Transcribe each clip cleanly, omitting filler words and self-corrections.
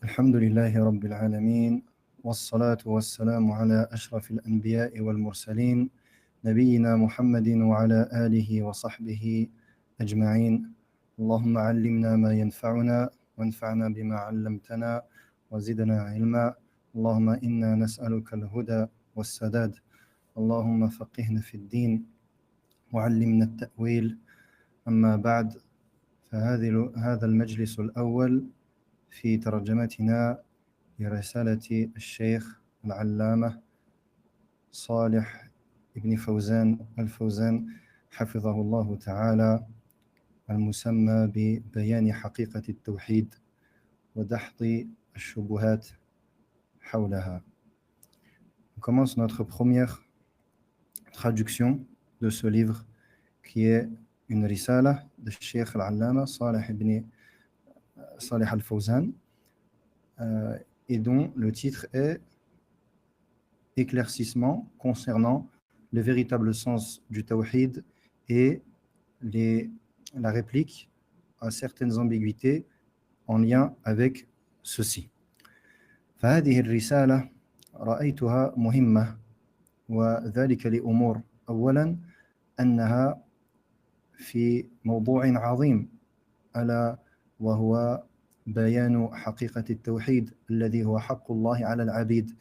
الحمد لله رب العالمين والصلاة والسلام على أشرف الأنبياء والمرسلين نبينا محمد وعلى آله وصحبه أجمعين. اللهم علمنا ما ينفعنا وانفعنا بما علمتنا وزدنا علما. اللهم إنا نسألك الهدى والسداد. اللهم فقهنا في الدين وعلمنا التأويل. أما بعد، فهذا المجلس الأول في ترجمتنا لرسالة الشيخ العلامة صالح ابن فوزان الفوزان حفظه الله تعالى، المسمى ببيان حقيقة التوحيد ودحض الشبهات حولها. On commence notre première traduction de ce livre qui est une risala de Cheikh al-Allama Salih al-Fawzan, et dont le titre est Éclaircissement concernant le véritable sens du tawhid et la réplique à certaines ambiguïtés en lien avec ceci. فهذه الرسالة رأيتها مهمة، وذلك لأمور. أولا أنها في موضوع عظيم ألا وهو بيان حقيقة التوحيد الذي هو حق الله على العبيد.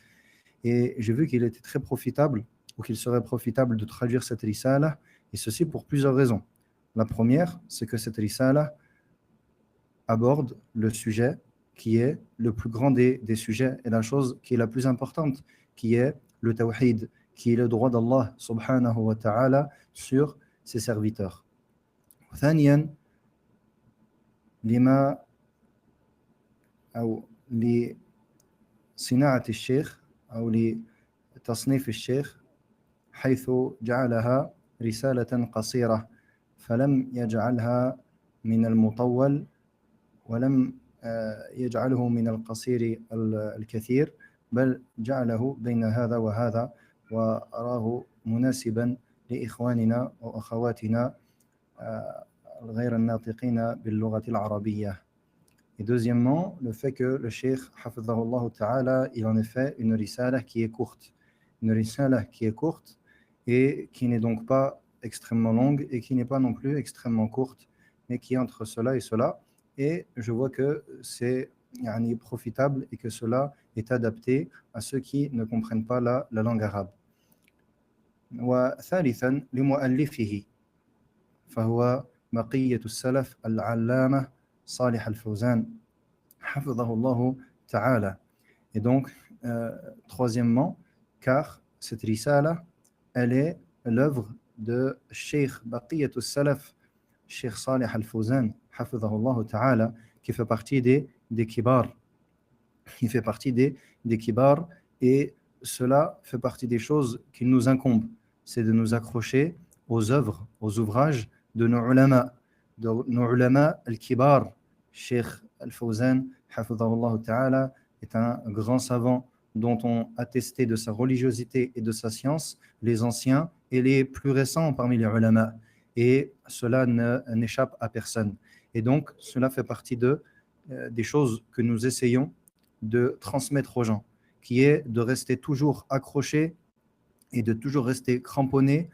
Et j'ai vu qu'il était très profitable, ou qu'il serait profitable de traduire cette risala, et ceci pour plusieurs raisons. La première, c'est que cette risala aborde le sujet qui est le plus grand des sujets, et la chose qui est la plus importante, qui est le tawhid, qui est le droit d'Allah subhanahu wa ta'ala sur ses serviteurs. ثانيا لما أو لصناعة الشيخ أو لتصنيف الشيخ حيث جعلها رسالة قصيرة، فلم يجعلها من المطول ولم يجعله من القصير الكثير، بل جعله بين هذا وهذا، وأراه مناسبا لإخواننا وأخواتنا غير الناطقين باللغة العربية. Et deuxièmement, le fait que le Cheikh Hafidhahullah Ta'ala, il en a fait une risala qui est courte. Une risala qui est courte et qui n'est donc pas extrêmement longue et qui n'est pas non plus extrêmement courte, mais qui est entre cela et cela. Et je vois que c'est profitable et que cela est adapté à ceux qui ne comprennent pas la langue arabe. وثالثا لمؤلفه فهو بقية السلف العلامة صالح الفوزان حفظه الله تعالى. Et donc, troisièmement, car cette risala, elle est l'œuvre de Cheikh Baqiyat al-Salaf, Cheikh Salih al-Fawzan حفظه الله تعالى, qui fait partie des kibar. Il fait partie des kibar, et cela fait partie des choses qui nous incombent, c'est de nous accrocher aux œuvres, aux ouvrages de nos ulama al-kibar. Cheikh al-Fawzan hafidhahullah ta'ala est un grand savant dont ont attesté de sa religiosité et de sa science les anciens et les plus récents parmi les ulama, et cela n'échappe à personne. Et donc cela fait partie des choses que nous essayons de transmettre aux gens, qui est de rester toujours accroché et de toujours rester cramponné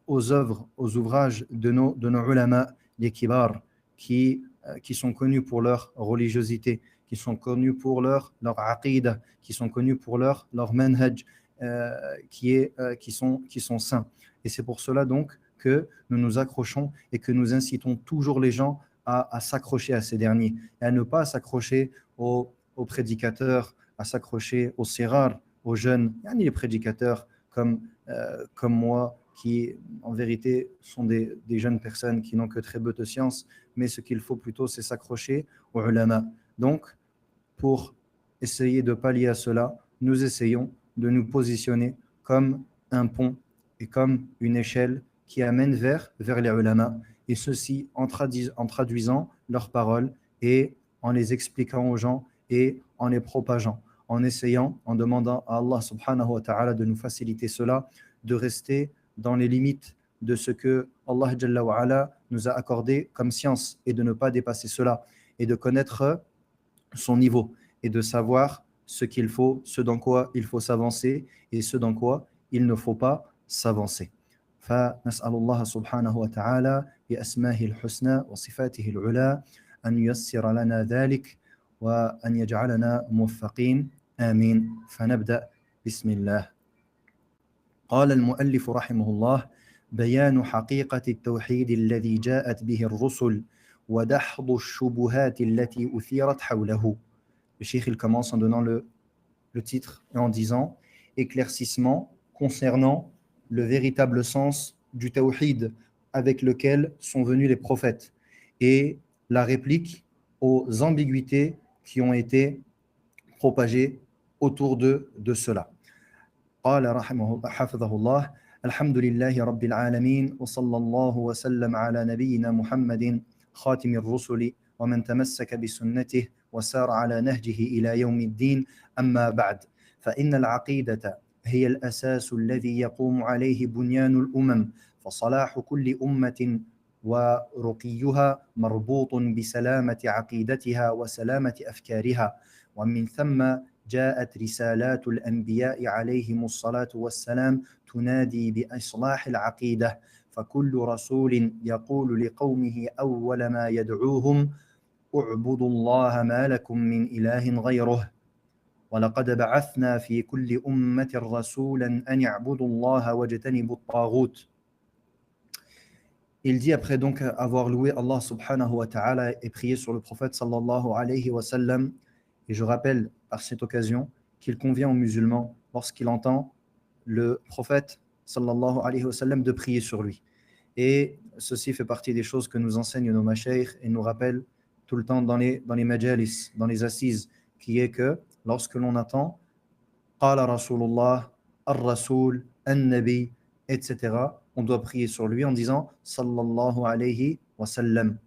aux œuvres, aux ouvrages de nos ulama, les kibar, qui sont connus pour leur religiosité, qui sont connus pour leur aqidah, qui sont connus pour leur manhaj, qui sont saints. Et c'est pour cela donc que nous nous accrochons et que nous incitons toujours les gens à s'accrocher à ces derniers, et à ne pas s'accrocher aux prédicateurs, à s'accrocher aux sirar, aux jeunes, les prédicateurs comme moi, qui en vérité sont des jeunes personnes qui n'ont que très peu de science, mais ce qu'il faut plutôt, c'est s'accrocher aux ulama. Donc, pour essayer de pallier à cela, nous essayons de nous positionner comme un pont et comme une échelle qui amène vers les ulama, et ceci en traduisant leurs paroles et en les expliquant aux gens et en les propageant, en essayant, en demandant à Allah subhanahu wa ta'ala de nous faciliter cela, de rester dans les limites de ce que Allah Jalla wa Ala nous a accordé comme science, et de ne pas dépasser cela, et de connaître son niveau et de savoir ce qu'il faut, ce dans quoi il faut s'avancer et ce dans quoi il ne faut pas s'avancer. فنسأل الله سبحانه وتعالى بأسمائه الحسنى وصفاته العلى أن ييسر لنا ذلك وأن يجعلنا موفقين آمين. فنبدأ بسم الله. قال المؤلف رحمه الله: بيان حقيقة التوحيد الذي جاءت به الرسل ودحض الشبهات التي أثيرت حوله. Le Cheikh il commence en donnant le titre et en disant éclaircissement concernant le véritable sens du tawhid avec lequel sont venus les prophètes et la réplique aux ambiguïtés qui ont été propagées autour de cela. قال رحمه حفظه الله: الحمد لله رب العالمين وصلى الله وسلم على نبينا محمد خاتم الرسل ومن تمسك بسنته وسار على نهجه إلى يوم الدين. أما بعد، فإن العقيدة هي الأساس الذي يقوم عليه بنيان الأمم، فصلاح كل أمة ورقيها مربوط بسلامة عقيدتها وسلامة أفكارها، ومن ثم جاءت رسالات الأنبياء عليهم الصلاة والسلام تنادي بإصلاح العقيدة، فكل رسول يقول لقومه أول ما يدعوهم: اعبدوا الله ما لكم من إله غيره، ولقد بعثنا في كل أمة رسولا أن يعبدوا الله واجتنبوا الطاغوت. Il dit, après donc avoir loué Allah subhanahu wa ta'ala et prié sur le prophète sallallahu alayhi wa sallam, et je rappelle par cette occasion qu'il convient aux musulmans, lorsqu'il entend le prophète sallallahu alayhi wa sallam, de prier sur lui. Et ceci fait partie des choses que nous enseignent nos mashaykh et nous rappellent tout le temps dans les majalis, dans les assises, qui est que lorsque l'on attend Qala Rasulullah, Ar-Rasul, An-Nabi, etc., on doit prier sur lui en disant Sallallahu alayhi wa sallam.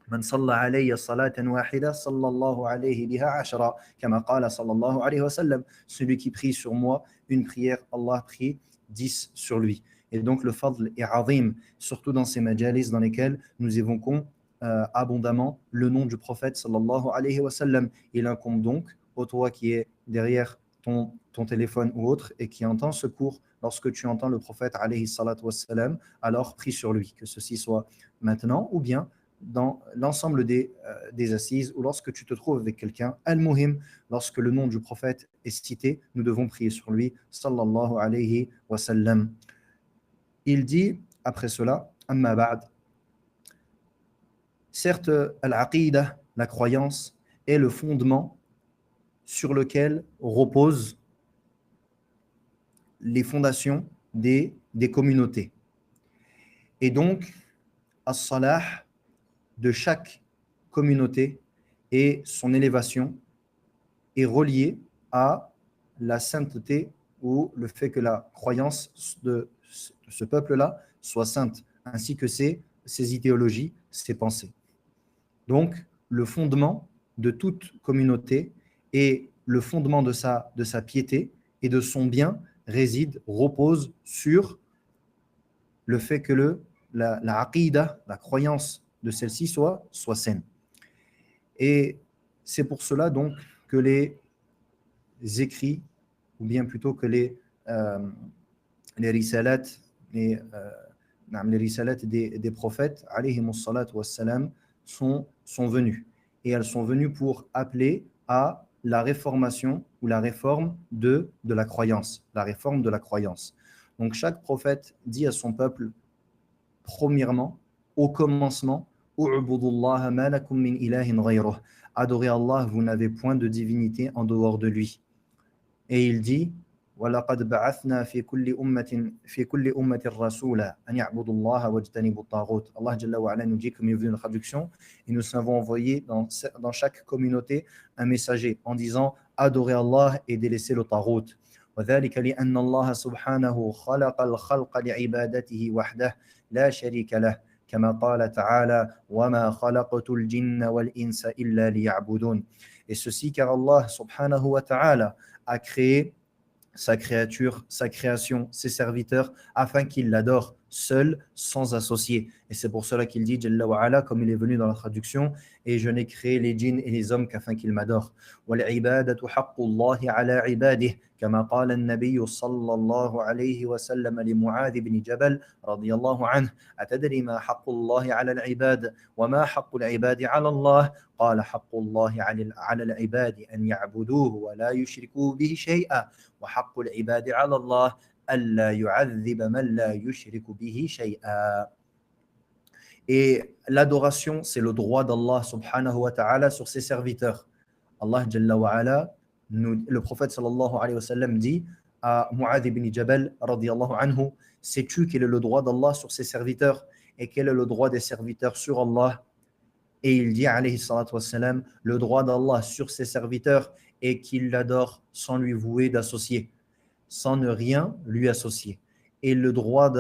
Man salla alayya salatan wahida, sallallahu alayhi biha ashra, kama qala sallallahu alayhi wa sallam. Celui qui prie sur moi une prière, Allah prie 10 sur lui. Et donc le fadl est azim, surtout dans ces majalis dans lesquels nous évoquons abondamment le nom du prophète sallallahu alayhi wa sallam. Il incombe donc au toi qui est derrière ton téléphone ou autre et qui entend ce cours, lorsque tu entends le prophète alayhi salatu wa sallam, alors prie sur lui, que ceci soit maintenant ou bien dans l'ensemble des assises, ou lorsque tu te trouves avec quelqu'un, al-muhim, lorsque le nom du prophète est cité, nous devons prier sur lui sallallahu alayhi wa sallam. Il dit après cela, amma ba'd, certes, al-aqidah, la croyance, est le fondement sur lequel reposent les fondations des communautés. Et donc, as-salah de chaque communauté et son élévation est reliée à la sainteté ou le fait que la croyance de ce peuple-là soit sainte, ainsi que ses idéologies, ses pensées. Donc, le fondement de toute communauté et le fondement de sa piété et de son bien repose sur le fait que la aqidah, la croyance de celle-ci soit saine. Et c'est pour cela donc que les écrits, ou bien plutôt que les risalat, les risalat des prophètes, alayhimus salatu wassalam, sont venus. Et elles sont venues pour appeler à la réformation ou la réforme de la croyance. La réforme de la croyance. Donc chaque prophète dit à son peuple, premièrement, au commencement, adorez Allah, vous n'avez point de divinité en dehors de lui. Et il dit, وَلَقَدْ بَعَثْنَا فِي كُلِّ أُمَّةٍ رَسُولًا أَنْ يَعْبُدُوا اللَّهَ وَاجْتَنِبُوا الطَّاغُوتَ. Allah Jalla wa Ala nous dit, comme il est venu dans la traduction, et nous avons envoyé dans chaque communauté un messager en disant adorez Allah et délaissez le taghut. وذلك لأن الله سبحانه خلق الخلق لعبادته وحده لا شريك له كما قال تعالى وما خلقت الجن والإنس إلا ليعبدون. Et ceci car Allah subhanahu wa ta'ala a créé sa créature, sa création, ses serviteurs, afin qu'ils l'adorent seul, sans associé. Et c'est pour cela qu'il dit, Jalla wa ala, comme il est venu dans la traduction, et je n'ai créé les djinns et les hommes qu'afin qu'ils m'adorent. وَالْعِبَادَةُ حَقُّ اللَّهِ عَلَى عِبَادِهِ كما قال النبي صلى الله عليه وسلم لمعاذ بن جبل رضي الله عنه أتدري ما حق الله على العباد وما حق العباد على الله قال حق الله على العباد أن يعبدوه ولا يشركوا به شيئا وحق العباد على الله ألا يعذب من لا يشرك به شيئا. Et l'adoration, c'est le droit d'Allah subhanahu wa ta'ala sur ses serviteurs. Allah Jalla wa ala, le prophète sallallahu alayhi wa sallam dit à Mu'adh ibn Jabal radiyallahu anhu, sais-tu quel est le droit d'Allah sur ses serviteurs et quel est le droit des serviteurs sur Allah? Et il dit alayhi salatu wa sallam, le droit d'Allah sur ses serviteurs est qu'il l'adore sans lui vouer d'associer, sans ne rien lui associer. Et le droit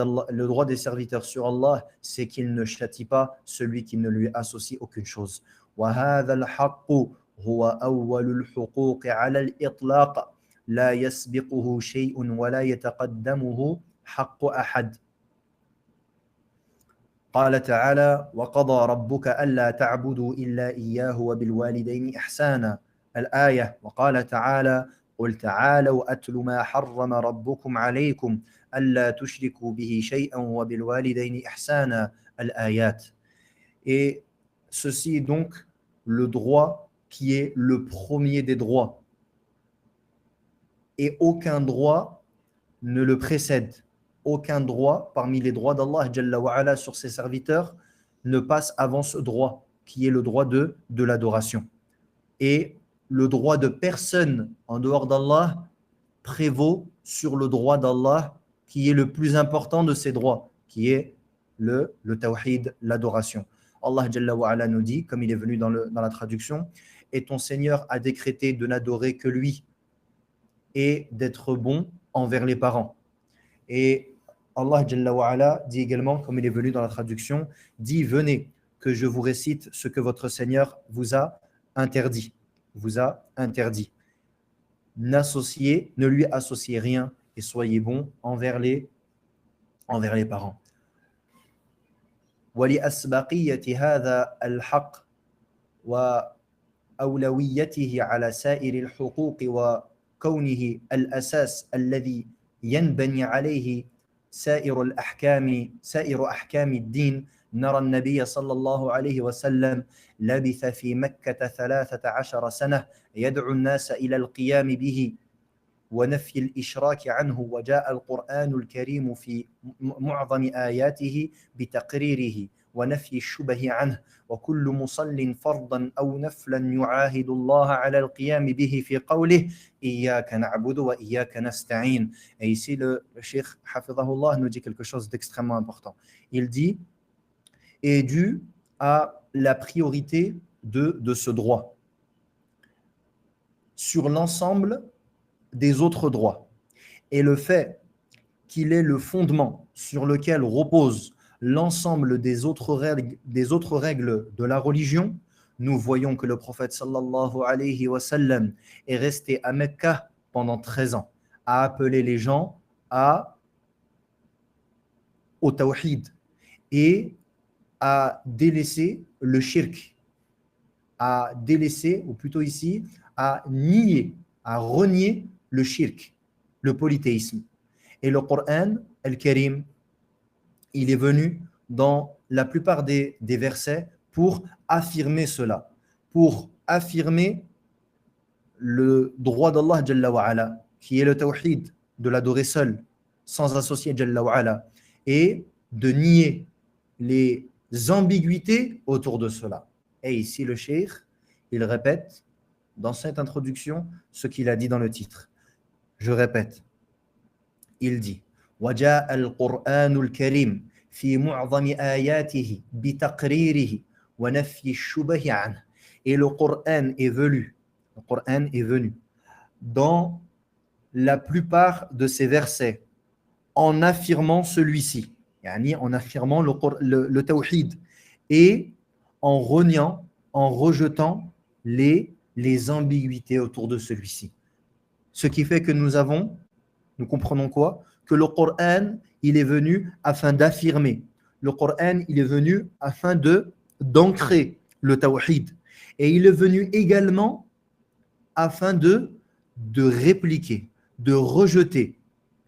des serviteurs sur Allah, c'est qu'il ne châtie pas celui qui ne lui associe aucune chose. وَهَذَا الْحَقُّ هو أول الحقوق على الإطلاق لا يسبقه شيء ولا يتقدمه حق أحد. قال تعالى وقضى ربك ألا تعبدوا إلا إياه وبالوالدين إحسانا الآية. وقال تعالى قل تعالوا أتل ما حرم ربكم عليكم ألا تشركوا به شيئا وبالوالدين إحسانا الآيات. Et ceci est donc le droit qui est le premier des droits. Et aucun droit ne le précède. Aucun droit parmi les droits d'Allah Jalla wa ala sur ses serviteurs ne passe avant ce droit, qui est le droit de l'adoration. Et le droit de personne en dehors d'Allah prévaut sur le droit d'Allah, qui est le plus important de ces droits, qui est le tawhid, l'adoration. Allah Jalla wa ala nous dit, comme il est venu dans la traduction, et ton Seigneur a décrété de n'adorer que lui et d'être bon envers les parents. Et Allah Jalla wa ala dit également, comme il est venu dans la traduction, dit venez que je vous récite ce que votre Seigneur vous a interdit. Ne lui associez rien et soyez bon envers les parents. ولأسبقية هذا الحق وأولويته على سائر الحقوق وكونه الأساس الذي ينبني عليه سائر أحكام الدين نرى النبي صلى الله عليه وسلم لبث في مكة 13 سنة يدعو الناس إلى القيام به ونفي الإشراك عنه وجاء القرآن الكريم في معظم آياته بتقريره ونفي الشبه عنه وكل مصل فرضا أو نفلا يعاهد الله على القيام به في قوله إياك نعبد وإياك نستعين. Et ici le Cheikh Hafidhahullah nous dit quelque chose d'extrêmement important. Il dit est dû à la priorité de ce droit sur l'ensemble des autres droits. Et le fait qu'il est le fondement sur lequel repose l'ensemble des autres règles de la religion, nous voyons que le prophète sallallahu alayhi wa sallam est resté à Mecca pendant 13 ans, à appeler les gens au tawhid et à délaisser le shirk, à délaisser, ou plutôt ici, à nier, à renier le shirk, le polythéisme. Et le Coran al-Karim, il est venu dans la plupart des versets pour affirmer cela, pour affirmer le droit d'Allah Jalla wa ala, qui est le tawhid, de l'adorer seul, sans associer Jalla wa ala, et de nier les ambiguïtés autour de cela. Et ici le cheikh, il répète dans cette introduction ce qu'il a dit dans le titre. Je répète, il dit وجاء القرآن الكريم في معظم آياته بتقريره ونفي الشبه عنه. Et le Coran est venu dans la plupart de ces versets en affirmant celui-ci, yani en affirmant le tawhid et en reniant, en rejetant les ambiguïtés autour de celui-ci. Ce qui fait que nous comprenons quoi? Que le Coran, il est venu afin d'affirmer. Le Coran, il est venu afin d'ancrer le tawhid. Et il est venu également afin de répliquer, de rejeter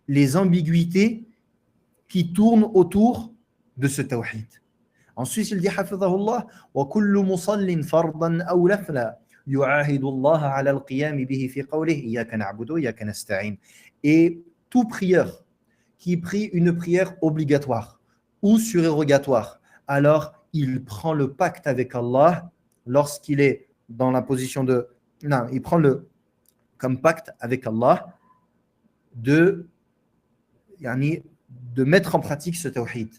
les ambiguïtés qui tournent autour de ce tawhid. Ensuite, il dit Hafidhahullah wa kullu musallin fardan aw nafla yu'ahidu Allah ala al-qiyam bihi fi qawlihi iyyaka na'budu wa iyyaka nasta'in. Et tout prieur qui prie une prière obligatoire ou surérogatoire, alors il prend le pacte avec Allah lorsqu'il est dans la position de... Non, il prend comme pacte avec Allah de mettre en pratique ce tawhid.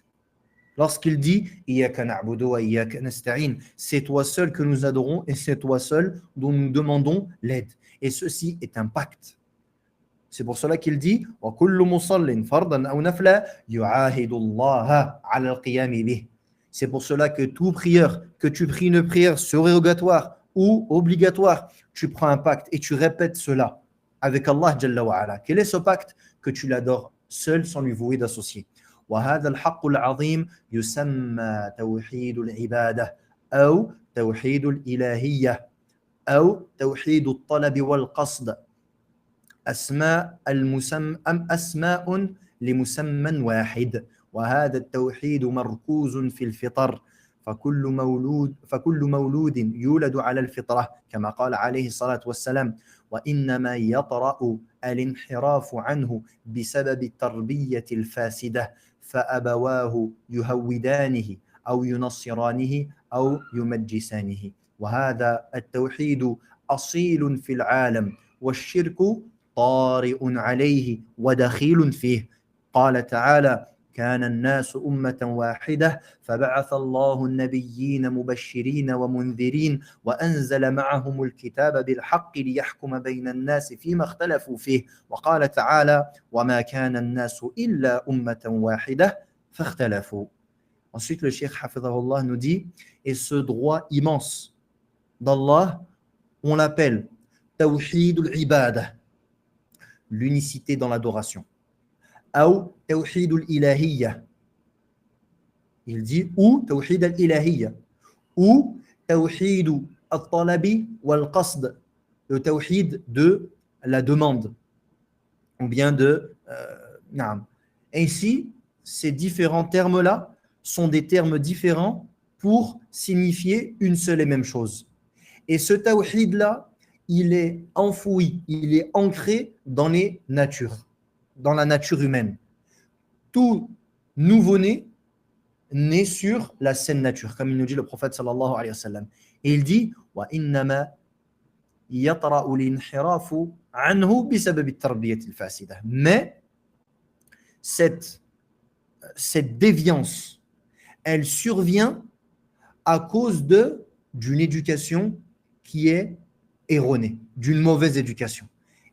Lorsqu'il dit « Iyyaka na'budu wa iyyaka nasta'in » c'est toi seul que nous adorons et c'est toi seul dont nous demandons l'aide. Et ceci est un pacte. C'est pour cela qu'il dit « Wa kullu musallin fardan aw nafla yu'ahidu Allah ala al-qiyam bih » C'est pour cela que tout prieur, que tu pries une prière surérogatoire ou obligatoire, tu prends un pacte et tu répètes cela avec Allah Jalla wa Ala. Quel est ce pacte? Que tu l'adores seul sans lui vouer d'associer. وهذا الحق العظيم يسمى توحيد العبادة أو توحيد الإلهية أو توحيد الطلب والقصد أسماء لمسمى واحد وهذا التوحيد مركوز في الفطر فكل مولود يولد على الفطرة كما قال عليه الصلاة والسلام وإنما يطرأ الانحراف عنه بسبب التربية الفاسدة فأبواه يهودانه أو ينصرانه أو يمجسانه وهذا التوحيد أصيل في العالم والشرك طارئ عليه ودخيل فيه قال تعالى كان الناس أمة واحدة فبعث الله النبيين مبشرين ومنذرين وأنزل معهم الكتاب بالحق ليحكم بين الناس فيما اختلفوا فيه وقال تعالى وما كان الناس إلا أمة واحدة فاختلفوا. Ensuite, le Cheikh Hafidhahullah nous dit, et ce droit immense d'Allah, on l'appelle Tawhid al-Ibadah, l'unicité dans l'adoration. Ou Tawhid al-Ilahiyya. Il dit ou Tawhid al-Ilahiyya. Ou Tawhid al-Talabi wal-Qasd. Le Tawhid de la demande. Ou bien de... Ainsi, ces différents termes-là sont des termes différents pour signifier une seule et même chose. Et ce Tawhid-là, il est enfoui, il est ancré dans les natures, dans la nature humaine. Tout nouveau-né naît sur la saine nature, comme il nous dit le prophète sallallahu alayhi wa sallam. Et il dit wa innama yatra'u l'inhirafu anhu bisabab at-tarbiyati al-fasida. Mais cette déviance, elle survient à cause d'une éducation qui est erronée, d'une mauvaise éducation.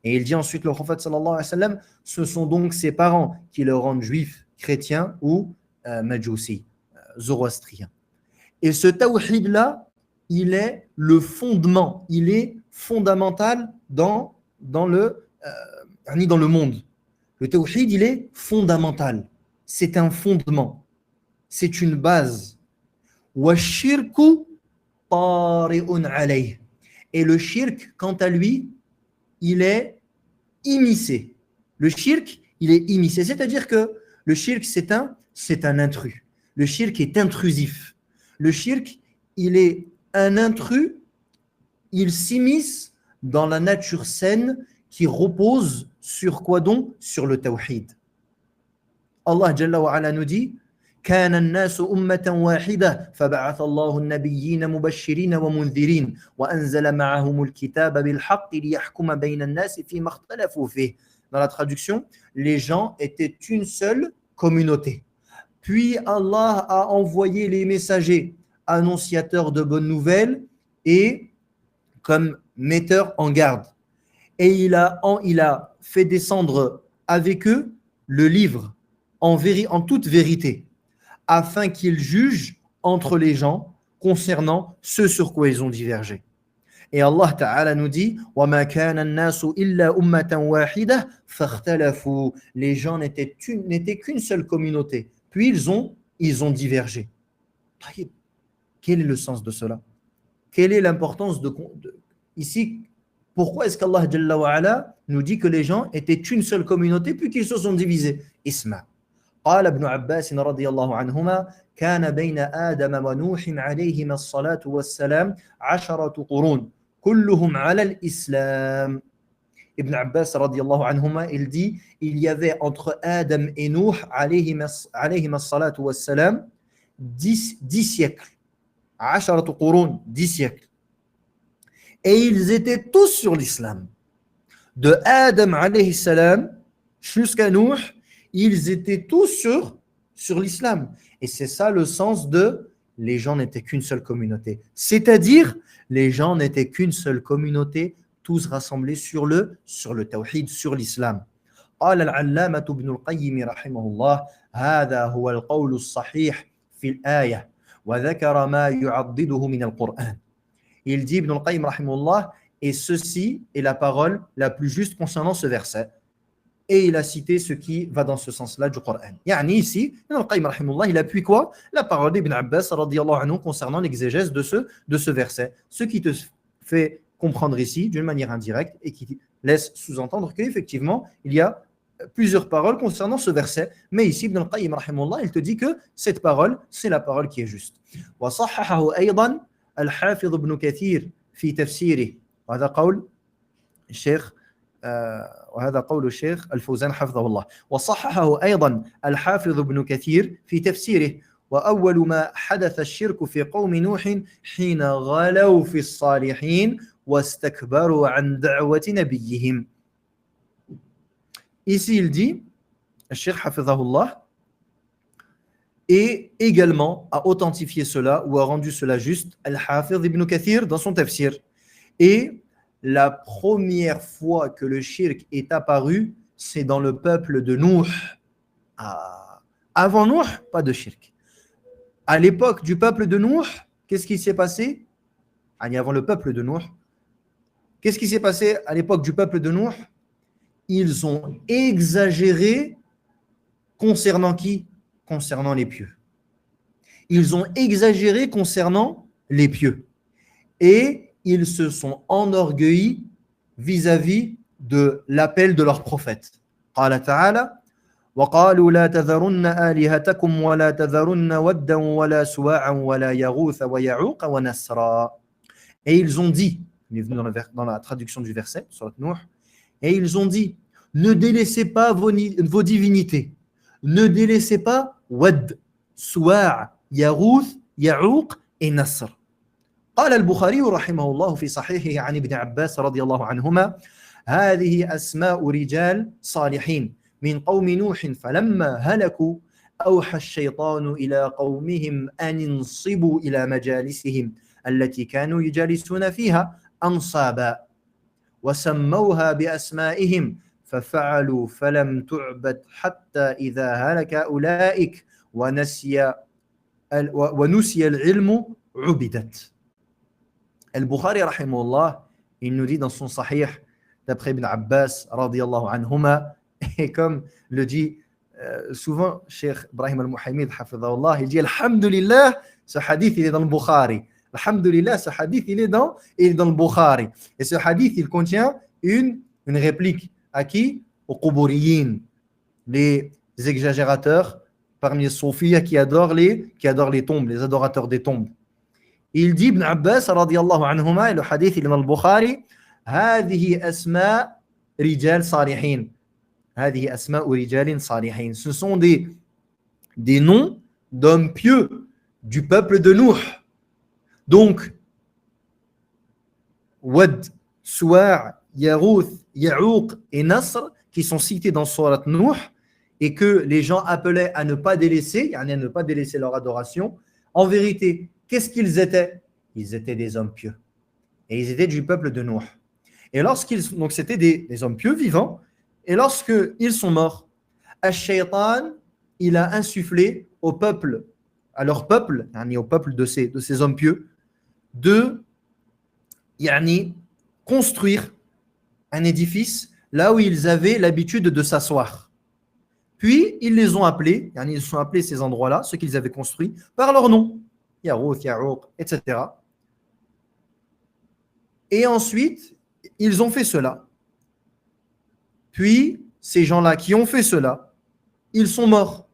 Et il dit ensuite, le prophète sallallahu alayhi wa sallam, ce sont donc ses parents qui le rendent juif, chrétien ou majousi, zoroastrien. Et ce tawhid-là, il est le fondement, il est fondamental dans le monde. Le tawhid, il est fondamental. C'est un fondement. C'est une base. Wa shirku tari'un alayh. Et le shirk, quant à lui, il est immiscé. Le shirk, il est immiscé. C'est-à-dire que le shirk, c'est un intrus. Le shirk est intrusif. Le shirk, il est un intrus. Il s'immisce dans la nature saine qui repose sur quoi donc? Sur le tawhid. Allah Jalla wa Ala nous dit كان الناس أمة واحدة فبعث الله النبيين مبشرين ومنذرين وأنزل معهم الكتاب بالحق ليحكم بين الناس فيما اختلفوا فيه. Dans la traduction, les gens étaient une seule communauté. Puis Allah a envoyé les messagers, annonciateurs de bonnes nouvelles et comme metteurs en garde. Et il a fait descendre avec eux le livre en toute vérité, afin qu'ils jugent entre les gens concernant ce sur quoi ils ont divergé. Et Allah Ta'ala nous dit وَمَا كَانَ النَّاسُ إِلَّا أُمَّةً وَاحِدَةً فَاخْتَلَفُوا. Les gens n'étaient qu'une seule communauté. Puis ils ont divergé. Quel est le sens de cela? Quelle est l'importance ici? Pourquoi est-ce qu'Allah Jalla wa Ala nous dit que les gens étaient une seule communauté puis qu'ils se sont divisés? Isma. قال ابن عباس رضي الله عنهما كان بين آدم ونوح عليهما الصلاة والسلام 10 قرون كلهم على الإسلام. Ibn Abbas radiallahu anhuma, il dit il y avait entre Adam et Nuh alayhima salatu wassalam 10 siècles. 10 قرون, 10 siècles. Et ils étaient tous sur l'islam. De Adam alayhi salam jusqu'à Nuh, ils étaient tous sur l'islam. Et c'est ça le sens de les gens n'étaient qu'une seule communauté. C'est-à-dire, les gens n'étaient qu'une seule communauté, tous rassemblés sur le tawhid, sur l'islam. قال العلامة ابن القيم رحمه الله هذا هو القول الصحيح في الآية وذكر ما يعضده من القرآن. Il dit Ibn al-Qayyim rahimahullah, et ceci est la parole la plus juste concernant ce verset. Et il a cité ce qui va dans ce sens-là du Coran. Yani ici, Ibn al-Qayyim rahimahullah, il appuie quoi? La parole d'Ibn Abbas radiyallahu anhu concernant l'exégèse de ce verset. Ce qui te fait comprendre ici d'une manière indirecte et qui laisse sous-entendre qu'effectivement, il y a plusieurs paroles concernant ce verset. Mais ici, Ibn al-Qayyim rahimahullah, il te dit que cette parole, c'est la parole qui est juste. وصححه أيضا الحافظ ابن كثير في تفسيره وهذا قول الشيخ وهذا قول الشيخ الفوزان حفظه الله. وصححه أيضا الحافظ ابن كثير في تفسيره وأول ما حدث الشرك في قوم نوح حين غلوا في الصالحين واستكبروا عن دعوة نبيهم. Ici il dit, le Cheikh Hafizahullah, et également a authentifié cela ou a rendu cela juste Al-Hafiz ibn Kathir dans son tafsir. Et la première fois que le shirk est apparu, c'est dans le peuple de Nuh. Avant Nuh, pas de shirk. À l'époque du peuple de Nuh, qu'est-ce qui s'est passé? Avant le peuple de Nuh, qu'est-ce qui s'est passé à l'époque du peuple de Nuh? Ils ont exagéré concernant qui? Concernant les pieux. Ils ont exagéré concernant les pieux. Et ils se sont enorgueillis vis-à-vis de l'appel de leur prophète. قال تعالى وقالوا لا تذرن آلهتكم ولا تذرن ودا ولا سواعا ولا يغوث ويعوق ونسرا. Et ils ont dit, on est venu dans la traduction du verset, sur Nuh, et ils ont dit, ne délaissez pas vos divinités, ne délaissez pas Wad, Suwa', Yarouth, Ya'ouq et Nasr. قال البخاري رحمه الله في صحيحه عن ابن عباس رضي الله عنهما هذه أسماء رجال صالحين من قوم نوح فلما هلكوا أوحى الشيطان إلى قومهم أن انصبوا إلى مجالسهم التي كانوا يجالسون فيها أنصابا وسموها بأسمائهم ففعلوا فلم تعبد حتى إذا هلك أولئك ونسي العلم عبدت. Al-Bukhari rahimahullah, il nous dit dans son sahih d'après Ibn Abbas radiyallahu anhuma, et comme le dit souvent Cheikh Ibrahim al-Muhammid hafidhahullah, il dit alhamdulillah, ce hadith il est dans le Bukhari. Alhamdulillah, ce hadith il est dans le Bukhari. Et ce hadith il contient une réplique à qui? Aux Quburiyin, les exagérateurs parmi les soufis qui adorent les tombes, les adorateurs des tombes. Il dit Ibn Abbas radiyallahu anhuma, et le hadith il est dans le Bukhari, هذه أسماء رجال صالحين. هذه أسماء رجال صالحين. Ce sont des noms d'hommes pieux du peuple de Nuh. Donc, Wad, Suwa', Yarouth, Ya'ouq et Nasr qui sont cités dans Surat Nuh et que les gens appelaient à ne pas délaisser, à ne pas délaisser leur adoration. En vérité, qu'est-ce qu'ils étaient? Ils étaient des hommes pieux. Et ils étaient du peuple de Nuh. Et donc c'était des hommes pieux vivants. Et lorsqu'ils sont morts, Ash-Shaytan, il a insufflé au peuple, à leur peuple, au peuple de ces hommes pieux, de yani, construire un édifice là où ils avaient l'habitude de s'asseoir. Puis, ils les ont appelés, yani, ils ont appelé ces endroits-là, ceux qu'ils avaient construits, par leur nom. Yarouth, Yarouq, etc. Et ensuite, ils ont fait cela. Puis, ces gens-là qui ont fait cela, ils sont morts.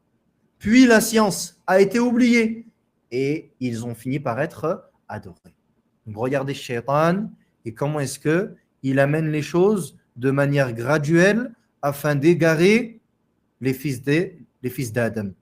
Puis, la science a été oubliée. Et ils ont fini par être adorés. Donc, regardez Shaitan et comment est-ce qu'il amène les choses de manière graduelle afin d'égarer les fils d'Adam.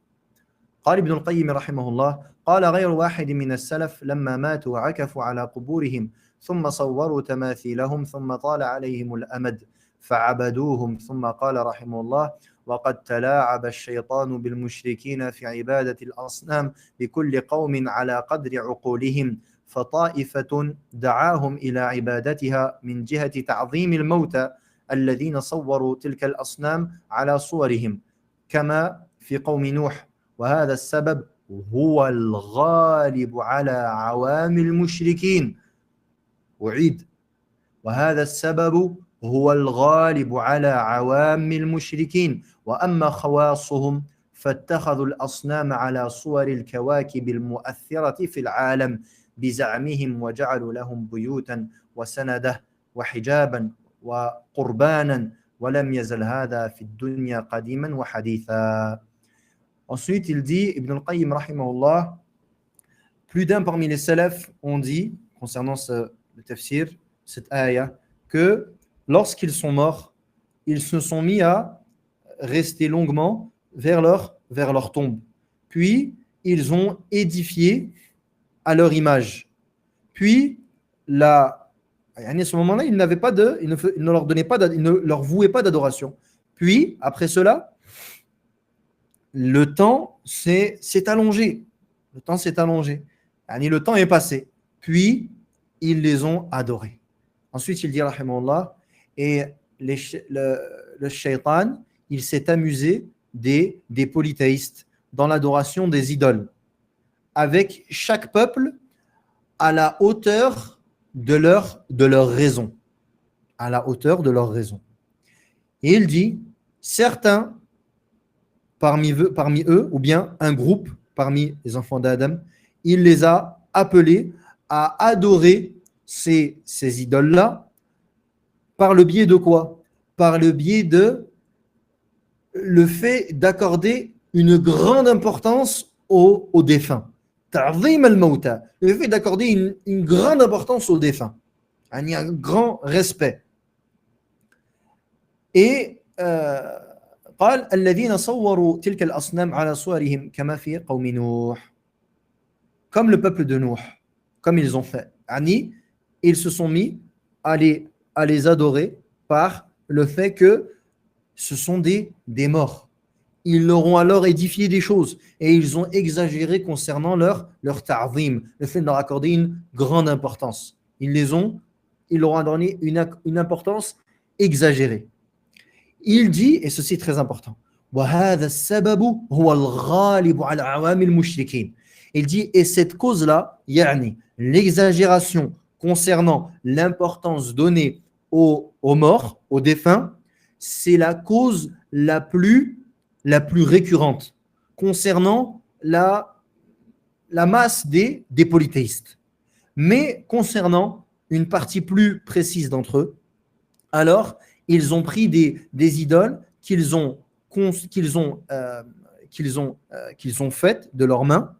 قال ابن القيم رحمه الله قال غير واحد من السلف لما ماتوا عكفوا على قبورهم ثم صوروا تماثيلهم ثم طال عليهم الأمد فعبدوهم ثم قال رحمه الله وقد تلاعب الشيطان بالمشركين في عبادة الأصنام بكل قوم على قدر عقولهم فطائفة دعاهم إلى عبادتها من جهة تعظيم الموتى الذين صوروا تلك الأصنام على صورهم كما في قوم نوح وهذا السبب هو الغالب على عوام المشركين أعيد وهذا السبب هو الغالب على عوام المشركين وأما خواصهم فاتخذوا الأصنام على صور الكواكب المؤثرة في العالم بزعمهم وجعلوا لهم بيوتا وسنده وحجابا وقربانا ولم يزل هذا في الدنيا قديما وحديثا. Ensuite, il dit, Ibn al-Qayyim rahimahullah, plus d'un parmi les salafs ont dit, concernant le tafsir, cette ayah, que lorsqu'ils sont morts, ils se sont mis à rester longuement vers leur tombe. Puis, ils ont édifié à leur image. Puis, à ce moment-là, ils ne leur vouaient pas d'adoration. Puis, après cela, le temps s'est allongé. Le temps s'est allongé. Le temps est passé. Puis, ils les ont adorés. Ensuite, il dit, rahimahullah, et le shaitan, il s'est amusé des polythéistes dans l'adoration des idoles, avec chaque peuple à la hauteur de leur raison. À la hauteur de leur raison. Et il dit, certains parmi eux, ou bien un groupe parmi les enfants d'Adam, il les a appelés à adorer ces idoles-là par le biais de quoi? Par le biais de le fait d'accorder une grande importance aux défunts. Ta'zim al-mawta, le fait d'accorder une grande importance aux défunts. Il y a un grand respect. Et قال الذين صوروا تلك الأصنام على صورهم كما في قوم نوح, comme le peuple de Nuh, comme ils ont fait. Ils se sont mis à les adorer par le fait que ce sont des morts. Ils leur ont alors édifié des choses et ils ont exagéré concernant leur ta'zim, le fait de leur accorder une grande importance. Ils leur ont donné une importance exagérée. Il dit, et ceci est très important, il dit, et cette cause-là, l'exagération concernant l'importance donnée aux morts, aux défunts, c'est la cause la plus récurrente concernant la masse des polythéistes. Mais concernant une partie plus précise d'entre eux, alors ils ont pris des idoles qu'ils ont faites de leurs mains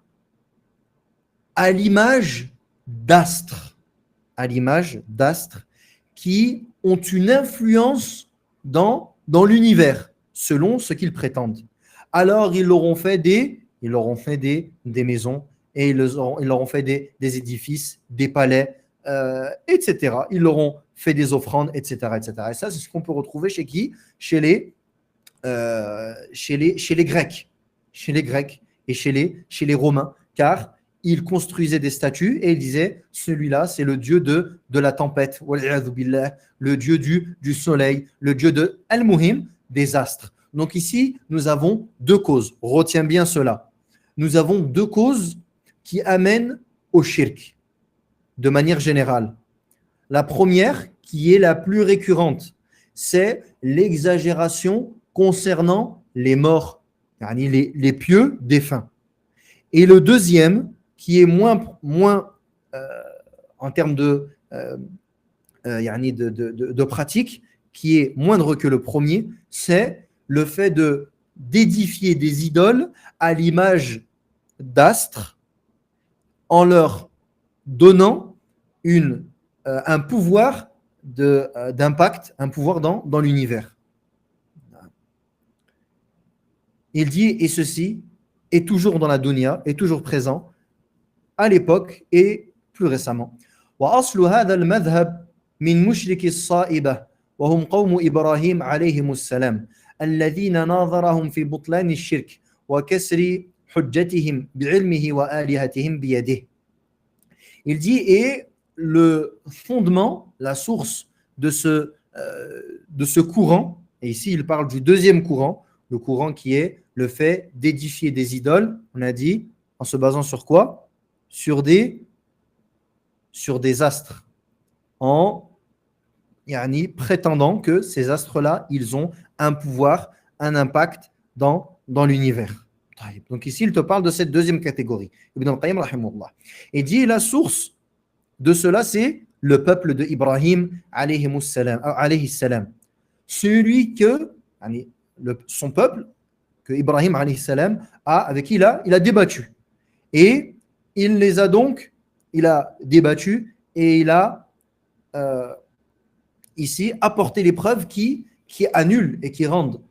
à l'image d'astres qui ont une influence dans l'univers, selon ce qu'ils prétendent. Alors ils leur ont fait des maisons et ils leur ont fait des édifices, des palais, etc. Ils leur ont fait des offrandes, etc., etc. Et ça, c'est ce qu'on peut retrouver chez qui? Chez les Grecs. Chez les Grecs et chez les Romains. Car ils construisaient des statues et ils disaient, celui-là, c'est le dieu de la tempête, le dieu du soleil, le dieu de Al-Muhim, des astres. Donc ici, nous avons deux causes. Retiens bien cela. Nous avons deux causes qui amènent au shirk, de manière générale. La première, qui est la plus récurrente, c'est l'exagération concernant les morts, yani les pieux défunts. Et le deuxième, qui est moins euh, en termes yani de pratique, qui est moindre que le premier, c'est le fait d'édifier des idoles à l'image d'astres en leur donnant un pouvoir d'impact, un pouvoir dans l'univers. Il dit, et ceci est toujours dans la dunya, est toujours présent à l'époque et plus récemment. وأصل هذا المذهب من مشرك الصائبة وهم قوم إبراهيم عليهم السلام الذين ناظرهم في بطلان الشرك وكسر حجتهم بعلمه وآلهتهم بيده. Il dit, et le fondement, la source de ce courant, et ici il parle du deuxième courant, le courant qui est le fait d'édifier des idoles, on a dit, en se basant sur quoi? Sur des astres, en prétendant que ces astres-là, ils ont un pouvoir, un impact dans l'univers. Donc ici, il te parle de cette deuxième catégorie. Ibn al-Qayyim, rahimahullah. Et dit, la source de cela, c'est le peuple de Ibrahim, alayhi salam. Celui que, son peuple, que Ibrahim, alayhi salam, avec qui il a débattu. Et il a débattu et il a ici apporté les preuves qui annulent et qui rendent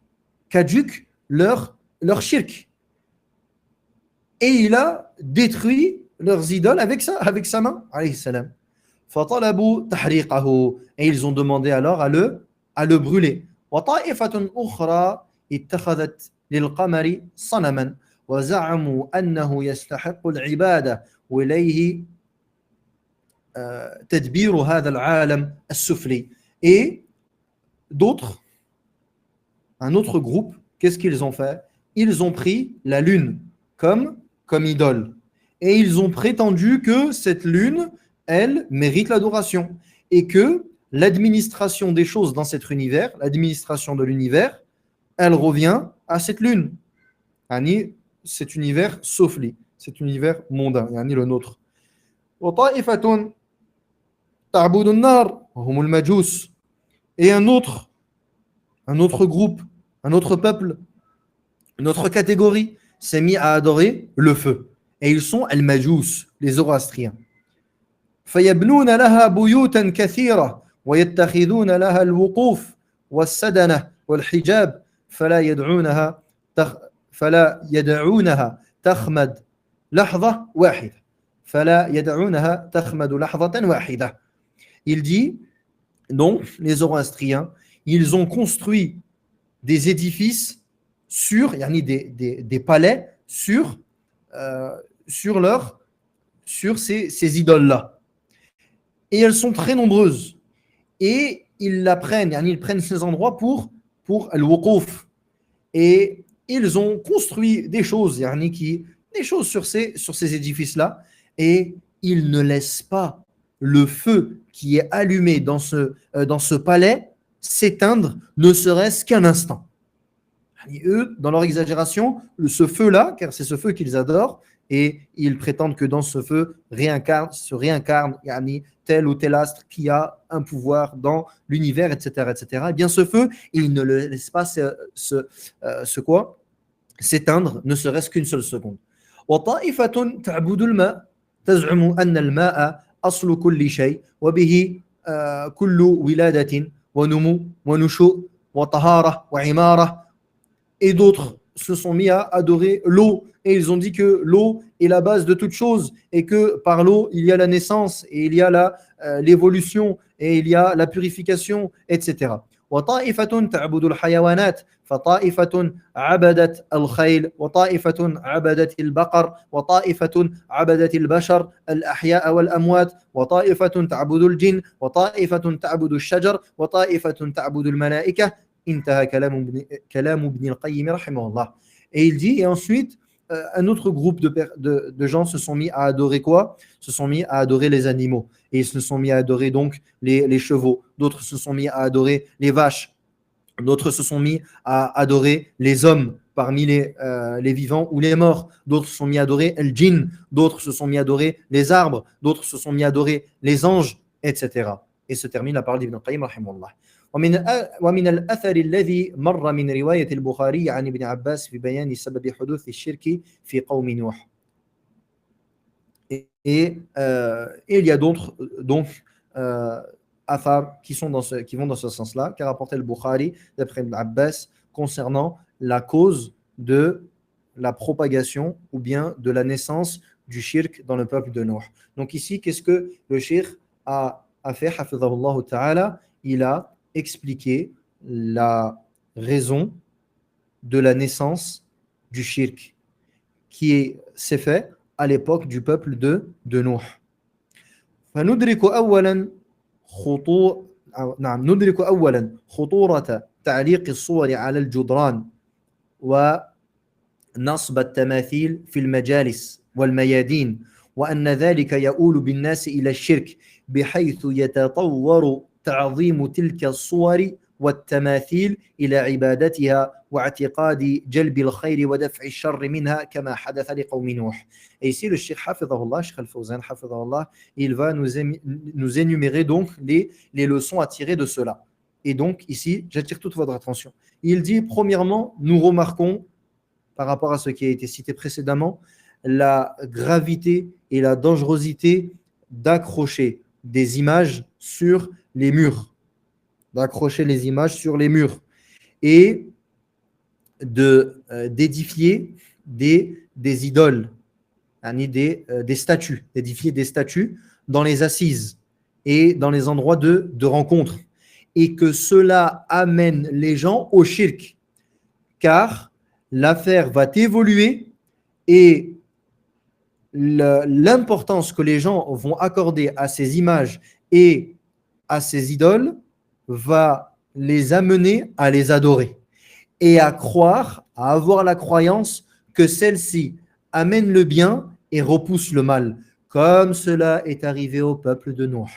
caduque leur shirk. Et il a détruit leurs idoles avec sa main, alayhi salam. فَطَلَبُوا تَحْرِيقَهُ. Et ils ont demandé alors à le brûler. وَطَائِفَةٌ أُخْرَى اتَّخَذَتْ لِلْقَمَرِ صَنَمًا وَزَعَمُوا أَنَّهُ يَسْتَحِقُّ الْعِبَادَةَ وإليه تدبير هذا العالم السفلي. Et d'autres, un autre groupe, qu'est-ce qu'ils ont fait? Ils ont pris la lune comme idole. Et ils ont prétendu que cette lune, elle, mérite l'adoration. Et que l'administration des choses dans cet univers, l'administration de l'univers, elle revient à cette lune. Cet univers sofli, cet univers mondain, le nôtre. وطائفة تعبد النار وهم المجوس. Et un autre groupe, un autre peuple, une autre catégorie s'est mis à adorer le feu. Et ils sont al-Majous, les Zoroastriens. فيبنون لها بيوتا كثيرة ويتخذون لها الوقوف والسدنة والحجاب فلا يدعونها تخمد لحظة واحدة. فلا يدعونها تخمد لحظة واحدة. Il dit, donc, les Zoroastriens, ils ont construit des édifices sur, des palais sur ces idoles-là. Et elles sont très nombreuses. Et ils prennent ces endroits pour al-wuquf. Et ils ont construit des choses, des choses sur ces édifices-là. Et ils ne laissent pas le feu qui est allumé dans ce palais s'éteindre, ne serait-ce qu'un instant. Eux, dans leur exagération, ce feu-là, car c'est ce feu qu'ils adorent, et ils prétendent que dans ce feu se réincarne tel ou tel astre qui a un pouvoir dans l'univers, etc., etc. Et bien ce feu, ils ne le laissent pas s'éteindre, ne serait-ce qu'une seule seconde. وطائفة تعبد الماء تزعم أن الماء أصل كل شيء وبه كل ولادة ونمو ونشوء وطهارة وعمارة. Et d'autres se sont mis à adorer l'eau et ils ont dit que l'eau est la base de toute chose et que par l'eau il y a la naissance et il y a l'évolution et il y a la purification, etc. وطائفة تعبد الحيوانات فطائفة عبدت الخيل وطائفة عبدت البقر وطائفة عبدت البشر الأحياء والأموات وطائفة تعبد الجن وطائفة تعبد الشجر وطائفة تعبد الملائكة. انتهى كلام ابن القيم رحمه الله. Et il dit, et ensuite un autre groupe de gens se sont mis à adorer quoi? Se sont mis à adorer les animaux. Et ils se sont mis à adorer donc les chevaux. D'autres se sont mis à adorer les vaches. D'autres se sont mis à adorer les hommes parmi les vivants ou les morts. D'autres se sont mis à adorer El Jinn. D'autres se sont mis à adorer les arbres. D'autres se sont mis à adorer les anges, etc. Et se termine la parole d'Ibn Qayyim, rahimahullah. ومن الأثر الذي مر من رواية البخاري عن ابن عباس في بيان سبب حدوث الشرك في قوم نوح. Et il y a d'autres donc athar qui vont dans ce sens-là, qu'a rapporté le Bukhari d'après Ibn Abbas concernant la cause de la propagation ou bien de la naissance du shirk dans le peuple de Nuh. Donc ici, qu'est-ce que le shirk a fait, hafidhahullah ta'ala? Il a expliqué la raison de la naissance du shirk qui s'est fait à l'époque du peuple de Nuh. فندرك أولا ندرك أولا خطورة تعليق الصور على الجدران ونصب التماثيل في المجالس والميادين وأن ذلك يؤول بالناس إلى الشرك بحيث يتطور تعظيم تلك الصور والتماثيل إلى عبادتها واعتقاد جلب الخير ودفع الشر منها كما حدث لقوم نوح. Et ici le Cheikh Hafidhahullah, Cheikh Al-Fawzan Hafidhahullah, il va nous énumérer donc les leçons à tirer de cela. Et donc ici, j'attire toute votre attention. Il dit premièrement, nous remarquons par rapport à ce qui a été cité précédemment, la gravité et la dangerosité d'accrocher des images sur les murs, et d'édifier des idoles, des statues, d'édifier des statues dans les assises et dans les endroits de rencontre, et que cela amène les gens au shirk, car l'affaire va évoluer et l'importance que les gens vont accorder à ces images et à ces idoles va les amener à les adorer et à croire, à avoir la croyance que celle-ci amène le bien et repousse le mal, comme cela est arrivé au peuple de Nuh.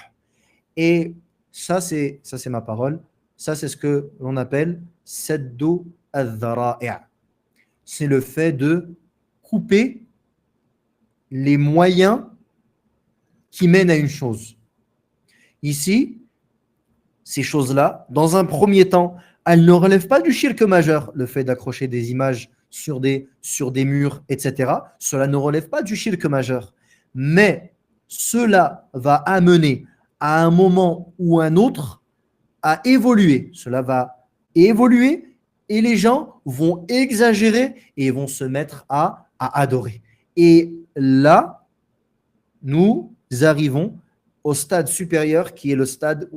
Et ça c'est ma parole, ça c'est ce que l'on appelle saddu al-dhara'i'. C'est le fait de couper les moyens qui mènent à une chose. Ici, ces choses-là, dans un premier temps, elles ne relèvent pas du shirk majeur, le fait d'accrocher des images sur des murs, etc. Cela ne relève pas du shirk majeur. Mais cela va amener à un moment ou un autre à évoluer. Cela va évoluer et les gens vont exagérer et vont se mettre à adorer. Et là, nous arrivons au stade supérieur qui est le stade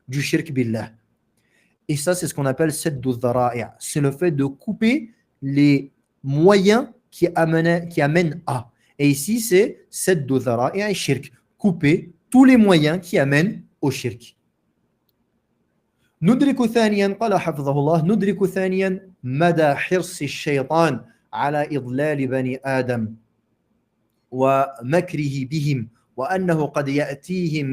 du shirk billah. Et ça, c'est ce qu'on appelle saddu dhara'i'. C'est le fait de couper les moyens qui amènent à. Et ici, c'est saddu dhara'i' shirk. Couper tous les moyens qui amènent au shirk. ندرك ثانيا قال حفظه الله ندرك ثانيا مدى حرص الشيطان على إضلال بني آدم ومكره بهم وأنه قد يأتيهم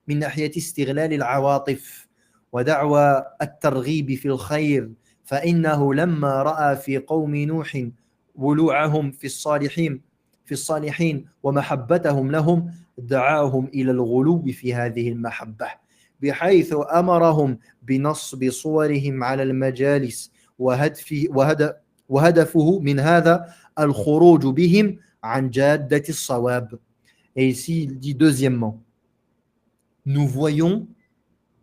من ناحية استغلال العواطف ودعوى الترغيب في الخير فإنه لما رأى في قوم نوح ولوعهم في الصالحين ومحبتهم لهم دعاهم إلى الغلو في هذه المحبة بحيث أمرهم بنصب صورهم على المجالس وهدفه من هذا الخروج بهم عن جادة الصواب. Et ici, il dit deuxièmement, nous voyons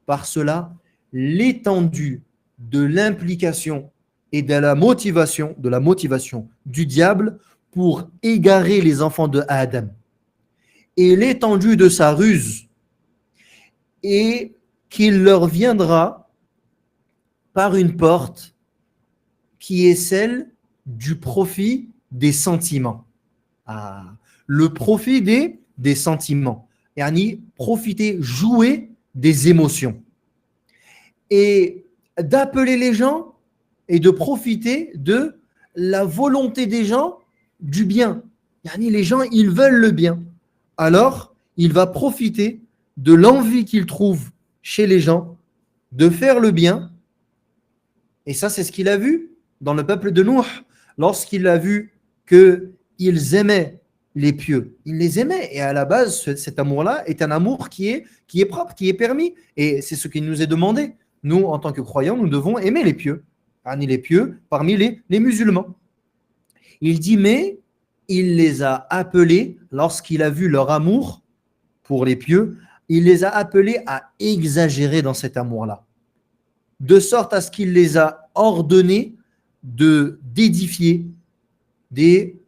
par cela l'étendue de l'implication et de la motivation du diable pour égarer les enfants de Adam et l'étendue de sa ruse, et qu'il leur viendra par une porte qui est celle du profit des sentiments. Le profit des sentiments. Yani profiter, jouer des émotions. Et d'appeler les gens et de profiter de la volonté des gens du bien. Yani les gens, ils veulent le bien. Alors, il va profiter de l'envie qu'il trouve chez les gens de faire le bien. Et ça, c'est ce qu'il a vu dans le peuple de Nuh, lorsqu'il a vu qu'ils aimaient les pieux. Il les aimait. Et à la base, cet amour-là est un amour qui est propre, qui est permis. Et c'est ce qui nous est demandé. Nous, en tant que croyants, nous devons aimer les pieux. Les pieux parmi les musulmans. Il dit, mais il les a appelés, lorsqu'il a vu leur amour pour les pieux, il les a appelés à exagérer dans cet amour-là. De sorte à ce qu'il les a ordonnés d'édifier des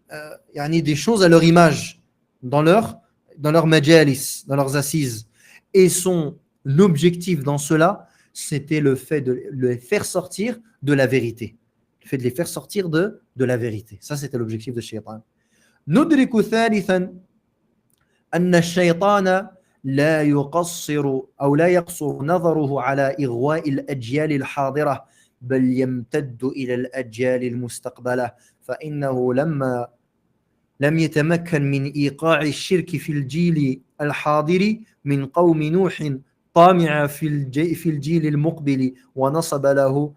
choses à leur image dans leur majalis, dans leurs assises. Et son objectif dans cela, c'était le fait de les faire sortir de la vérité. Le fait de les faire sortir de la vérité. Ça, c'était l'objectif de Shaytan. ندرك ثالثا أن الشيطان لا يقصر أو لا يقصر نظره على إغواء الأجيال الحاضرة بل يمتد إلى الأجيال المستقبلة فإنه لما لم يتمكن من إيقاع الشرك في الجيل الحاضر من قوم نوح طامع في الجيل المقبل ونصب له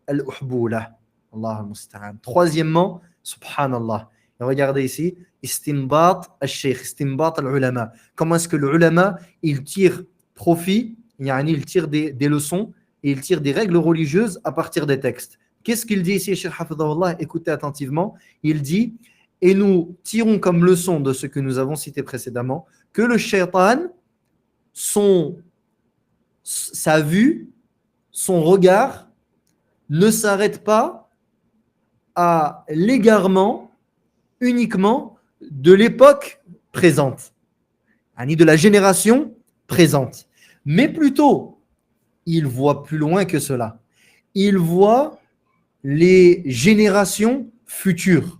الأحبولة الله المستعان. Troisièmement, subhanallah. Et regardez ici, istinbat al-sheikh, istinbat al-ulama. Comment est-ce que l'ulama, il tire profit, il tire des leçons et il tire des règles religieuses à partir des textes. Qu'est-ce qu'il dit ici, Cheikh Hafidahullah? Écoutez attentivement. Il dit, et nous tirons comme leçon de ce que nous avons cité précédemment, que le shaitan, sa vue, son regard ne s'arrête pas à l'égarement uniquement de l'époque présente, de la génération présente. Mais plutôt, il voit plus loin que cela. Il voit les générations futures.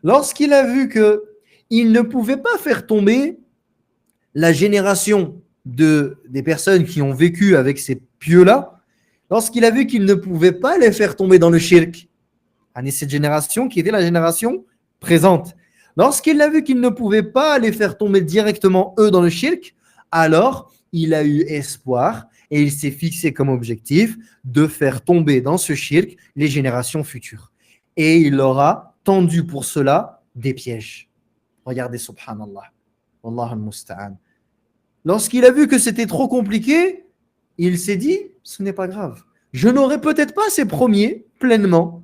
Lorsqu'il a vu qu'il ne pouvait pas faire tomber la génération des personnes qui ont vécu avec ces pieux-là, lorsqu'il a vu qu'il ne pouvait pas les faire tomber dans le shirk, cette génération qui était la génération présente. Lorsqu'il a vu qu'il ne pouvait pas les faire tomber directement eux dans le shirk, alors il a eu espoir et il s'est fixé comme objectif de faire tomber dans ce shirk les générations futures. Et il leur a tendu pour cela des pièges. Regardez, subhanallah. Wallah al-musta'an. Lorsqu'il a vu que c'était trop compliqué, il s'est dit, ce n'est pas grave. Je n'aurai peut-être pas ces premiers pleinement,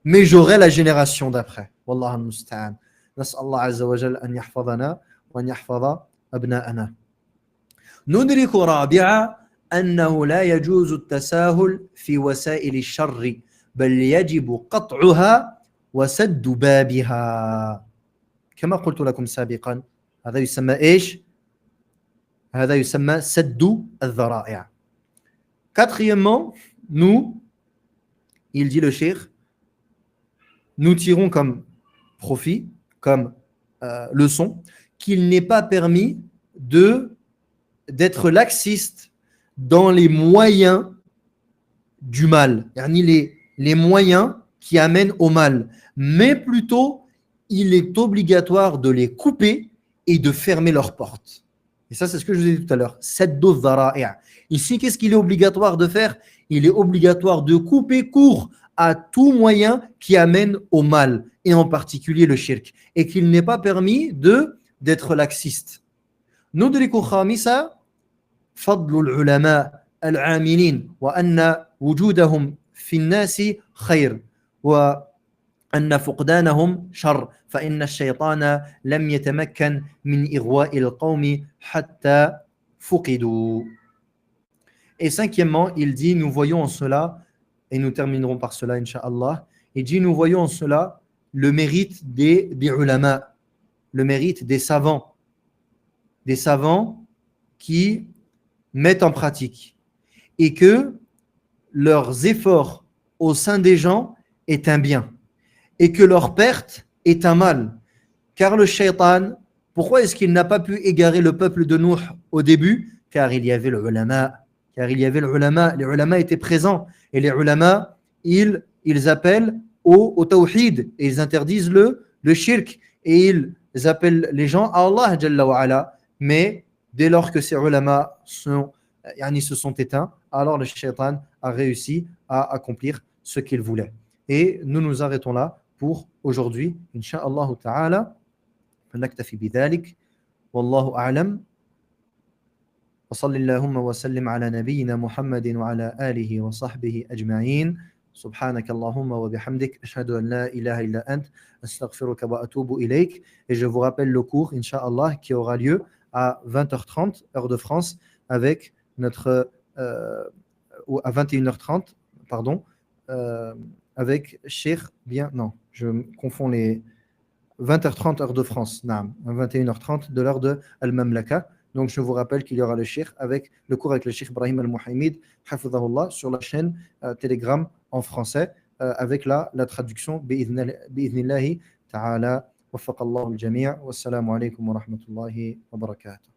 mais j'aurai la génération d'après. Wallah al-musta'an. نسأل الله عز وجل أن يحفظنا وأن يحفظ أبناءنا. ندرك رابعا أنه لا يجوز التساهل في وسائل الشر بل يجب قطعها وسد بابها. كما قلت لكم سابقا هذا يسمى إيش؟ هذا يسمى سد الذرائع. Quatrièmement, il dit le cheikh, nous tirons comme profit, comme leçon, qu'il n'est pas permis d'être laxiste dans les moyens du mal, les moyens qui amènent au mal, mais plutôt il est obligatoire de les couper et de fermer leurs portes. Et ça, c'est ce que je vous ai dit tout à l'heure. Saddu dhara'i'. Ici, qu'est-ce qu'il est obligatoire de faire? Il est obligatoire de couper court à tout moyen qui amène au mal, et en particulier le shirk, et qu'il n'est pas permis d'être laxiste. Nudriku khamisa fadlu al-ulama al-amilin wa anna wujudahum fi an-nasi khayr wa أن فقدانهم شر فإن الشيطان لم يتمكن من إغواء القوم حتى فقدوا. Et cinquièmement, il dit, nous voyons en cela, et nous terminerons par cela, Inch'Allah, il dit, nous voyons en cela le mérite des ulama, le mérite des savants qui mettent en pratique, et que leurs efforts au sein des gens est un bien, et que leur perte est un mal. Car le shaitan, pourquoi est-ce qu'il n'a pas pu égarer le peuple de Nuh au début? Car il y avait le ulama. Les ulama étaient présents. Et les ulama, ils appellent au tawhid et ils interdisent le shirk et ils appellent les gens à Allah Jalla wa Ala. Mais dès lors que ces ulama se sont éteints, alors le shaitan a réussi à accomplir ce qu'il voulait. Et nous nous arrêtons là pour aujourd'hui. Inch'Allah ta'ala. فنكتفي بذلك والله أعلم وصلى اللهم وسلم على نبينا محمد وعلى آله وصحبه أجمعين سبحانك اللهم وبحمدك أشهد أن لا إله إلا أنت أستغفرك وأتوب إليك. Et je vous rappelle le cours, Inch'Allah, qui aura lieu à 20h30, heure de France, avec notre ou à 21h30, pardon, avec Cheikh, non, je confonds les 20h30 heure de France, naam, à 21h30 de l'heure de Al-Mamlaka. Donc je vous rappelle qu'il y aura le Cheikh avec le cours avec le Cheikh Ibrahim Al-Muhammid, hafidhahullah, sur la chaîne Telegram en français, avec la traduction bi'idhnillahi ta'ala. وفق الله الجميع والسلام عليكم ورحمة الله وبركاته.